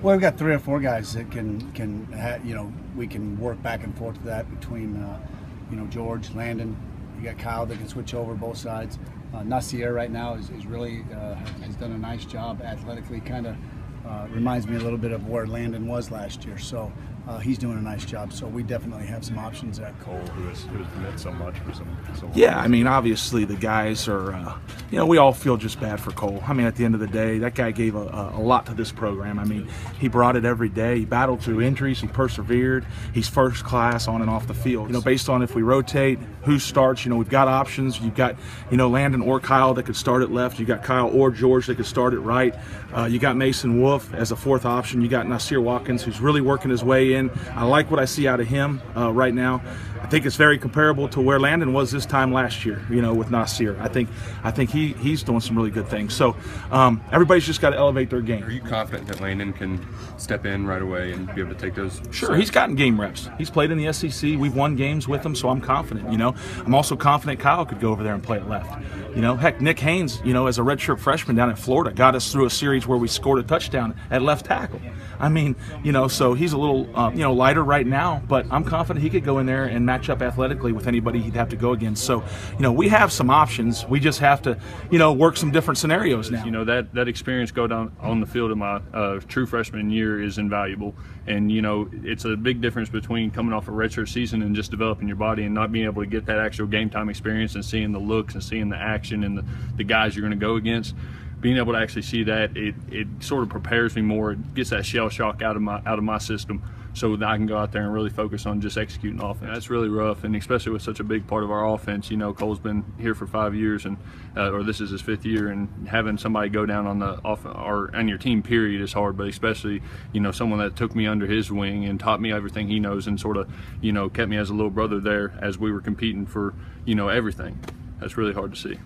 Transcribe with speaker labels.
Speaker 1: Well, we've got 3 or 4 guys that we can work back and forth to that between George, Landon. You got Kyle that can switch over both sides. Mosier right now is really has done a nice job athletically. Kind of reminds me a little bit of where Landon was last year. So he's doing a nice job. So we definitely have some options there.
Speaker 2: Cole, who has meant so much for some.
Speaker 3: Yeah, I mean, obviously the guys are, we all feel just bad for Cole. I mean, at the end of the day, that guy gave a lot to this program. I mean, he brought it every day. He battled through injuries. He persevered. He's first class on and off the field. Based on if we rotate, who starts, we've got options. You've got, Landon or Kyle that could start at left. You got Kyle or George that could start at right. You got Mason Wolf as a 4th option. You got Mosier Watkins, who's really working his way in. I like what I see out of him right now. I think it's very comparable to where Landon was this time last year, with Mosier. I think he's doing some really good things. So everybody's just got to elevate their game.
Speaker 2: Are you confident that Landon can step in right away and be able to take those?
Speaker 3: Sure, he's gotten game reps. He's played in the SEC. We've won games with him, so I'm confident. I'm also confident Kyle could go over there and play at left. Heck, Nick Haynes, as a redshirt freshman down in Florida, got us through a series where we scored a touchdown at left tackle. I mean, so he's a little, lighter right now, but I'm confident he could go in there and match up athletically with anybody he'd have to go against. So, we have some options. We just have to, work some different scenarios now.
Speaker 4: That experience go down on the field of my true freshman year is invaluable. And, it's a big difference between coming off a redshirt season and just developing your body and not being able to get that actual game time experience and seeing the looks and seeing the action and the guys you're going to go against. Being able to actually see that, it sort of prepares me more. It gets that shell shock out of my system, so that I can go out there and really focus on just executing offense. That's really rough, and especially with such a big part of our offense. Cole's been here for 5 years, and or this is his 5th year, and having somebody go down on the on your team period is hard. But especially someone that took me under his wing and taught me everything he knows, and sort of kept me as a little brother there as we were competing for everything. That's really hard to see.